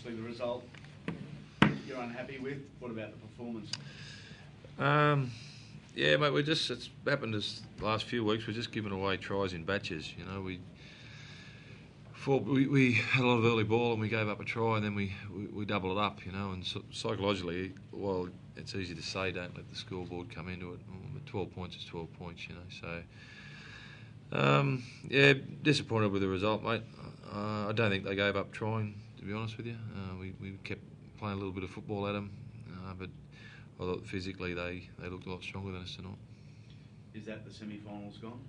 obviously the result you're unhappy with. What about the performance? Yeah, mate, it's happened this last few weeks. We're just giving away tries in batches. You know, we had a lot of early ball and we gave up a try, and then we double it up. You know, and psychologically, well, it's easy to say, don't let the scoreboard come into it. But 12 points is 12 points. You know, so yeah, disappointed with the result, mate. I don't think they gave up trying, to be honest with you. We kept playing a little bit of football at them, but I thought physically they looked a lot stronger than us tonight. Is that the semi-finals gone?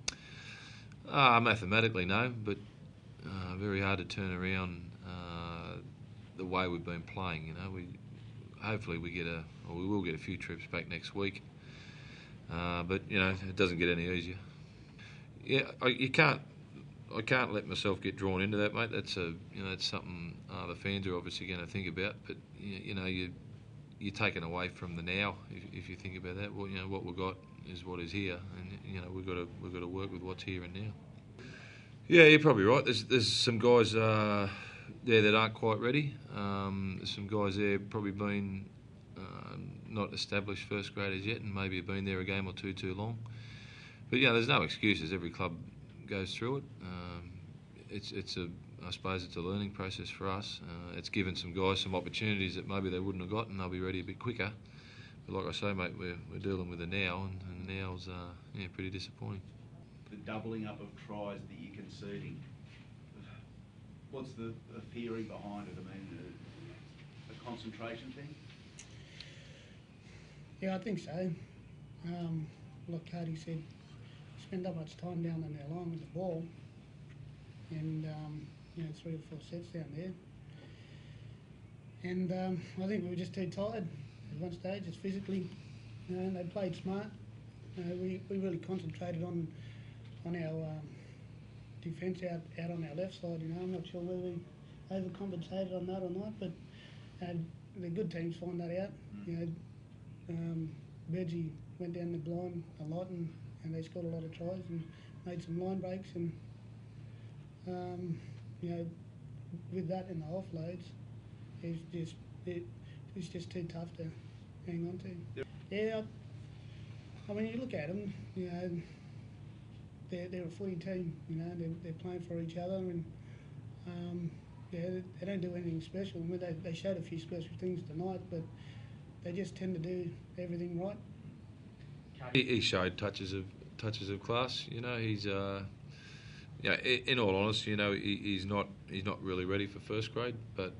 Mathematically, no, but very hard to turn around the way we've been playing. You know, hopefully we will get a few trips back next week, but you know it doesn't get any easier. Yeah, I can't let myself get drawn into that, mate. That's something the fans are obviously going to think about. But you're taken away from the now if you think about that. Well, you know what we've got is what is here, and you know we've got to work with what's here and now. Yeah, you're probably right. There's some guys there that aren't quite ready. There's some guys there probably been not established first graders yet, and maybe have been there a game or two too long. But yeah, there's no excuses. Every club goes through it. I suppose it's a learning process for us. It's given some guys some opportunities that maybe they wouldn't have got, and they'll be ready a bit quicker. But like I say, mate, we're dealing with the now, and the now's pretty disappointing. The doubling up of tries that you're conceding, what's the theory behind it? I mean, a concentration thing? Yeah, I think so. Like Cody said, spend that much time down on their line with the ball, and 3 or 4 sets down there. And I think we were just too tired at one stage, just physically. And they played smart. We really concentrated on our defence out on our left side. You know, I'm not sure whether we overcompensated on that or not, but the good teams find that out. You know, Reggie went down the blind a lot, and they scored a lot of tries and made some line breaks, and with that and the offloads, it's just too tough to hang on to. Yeah, I mean, you look at them, you know, they're a footy team, you know, they're playing for each other, and they don't do anything special. I mean, they showed a few special things tonight, but they just tend to do everything right. He showed touches of class. You know, he's in all honesty, you know, he's not really ready for first grade. But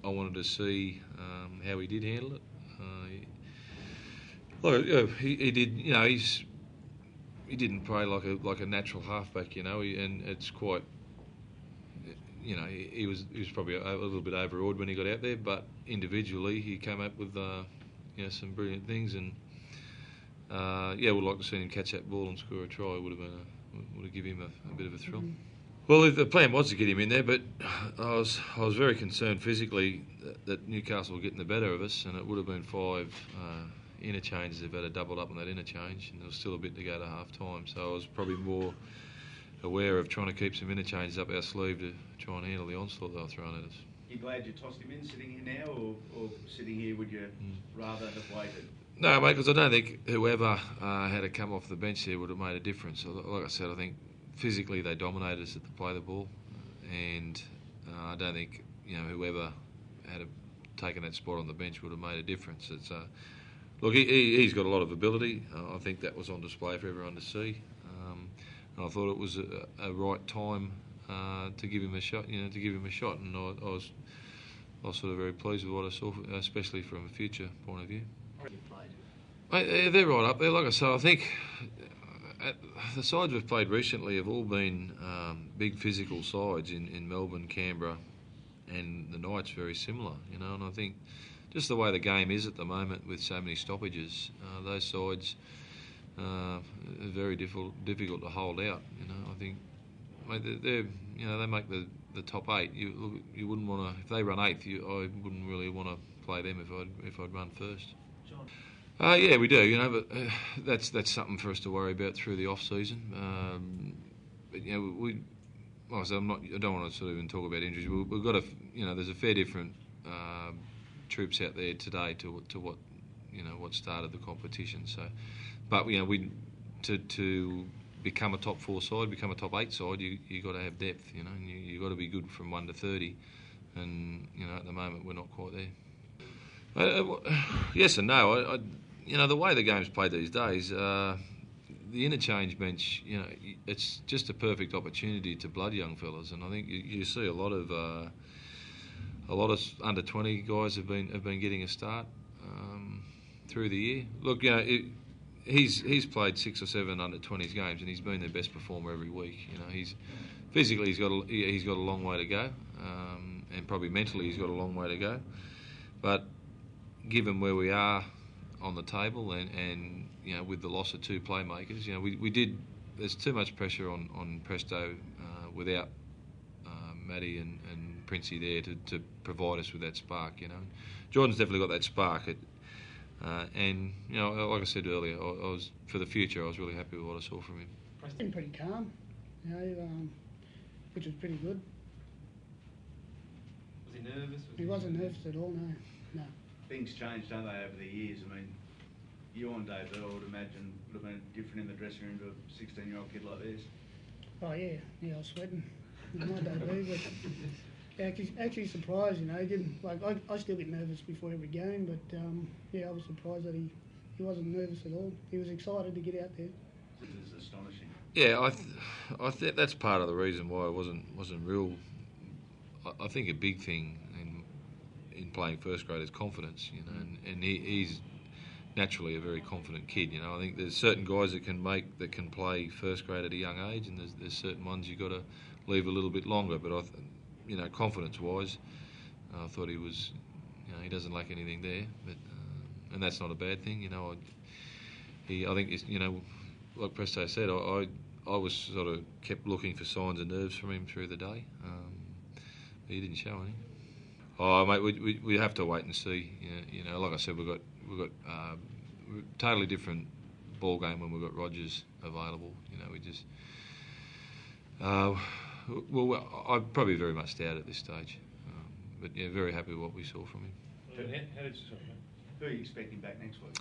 I wanted to see how he did handle it. He did. You know, he didn't play like a natural halfback. You know, and it's quite. You know, he was probably a little bit overawed when he got out there, but individually he came up with some brilliant things, and we'd like to see him catch that ball and score a try. Would have given him a bit of a thrill. Well, the plan was to get him in there, but I was very concerned physically that Newcastle were getting the better of us, and it would have been 5 interchanges if they'd have doubled up on that interchange, and there was still a bit to go to half time. So I was probably more aware of trying to keep some interchanges up our sleeve to try and handle the onslaught they were throwing at us. You glad you tossed him in sitting here now, or sitting here would you rather have waited? No, mate, because I don't think whoever had to come off the bench there would have made a difference. Like I said, I think physically they dominated us at the play of the ball, and I don't think whoever had taken that spot on the bench would have made a difference. It's look, he's got a lot of ability. I think that was on display for everyone to see. And I thought it was a right time to give him a shot. And I was sort of very pleased with what I saw, especially from a future point of view. Mate, they're right up there. Like I said, I think the sides we've played recently have all been big physical sides in Melbourne, Canberra, and the Knights very similar. And I think just the way the game is at the moment with so many stoppages, those sides. Very difficult to hold out. I think they make the top 8. You wouldn't want to, if they run 8th. I wouldn't really want to play them if I'd run first. Yeah, we do. But that's something for us to worry about through the off season. But like I said, I don't want to sort of even talk about injuries. We've got there's a fair different troops out there today to what what started the competition. So, but to become a top 4 side, become a top 8 side, you got to have depth, and you got to be good from 1 to 30, and at the moment we're not quite there. Yes and no. The way the game's played these days, the interchange bench, it's just a perfect opportunity to blood young fellas, and I think you see a lot of under 20 guys have been getting a start through the year. Look, he's played 6 or 7 under 20s games, and he's been their best performer every week. He's physically he's got a long way to go, and probably mentally he's got a long way to go. But given where we are on the table, and with the loss of 2 playmakers, we did. There's too much pressure on Presto without Matty and Princey there to provide us with that spark. Jordan's definitely got that spark. And like I said earlier, I was for the future. I was really happy with what I saw from him. He's been pretty calm, which was pretty good. Was he nervous? He wasn't nervous at all. No. Things change, don't they, over the years? I mean, you on Dave Earl, I would imagine, would have been different in the dressing room to a 16-year-old kid like this. Oh yeah, I was sweating. My debut, but actually surprised. He didn't I still get nervous before every game, but I was surprised that he wasn't nervous at all. He was excited to get out there. This is astonishing. Yeah, I think that's part of the reason why I wasn't real. I think a big thing in playing first grade is confidence, and he's naturally a very confident kid. I think there's certain guys that can play first grade at a young age, and there's certain ones you got to leave a little bit longer. But confidence-wise, I thought he was, he doesn't lack anything there. But and that's not a bad thing. I think like Presto said, I was sort of kept looking for signs of nerves from him through the day. But he didn't show any. Oh, mate, we have to wait and see. Like I said, we've got totally different ball game when we've got Rogers available. We just. I'm probably very much doubt at this stage, but very happy with what we saw from him. How did you saw him? Who are you expecting back next week?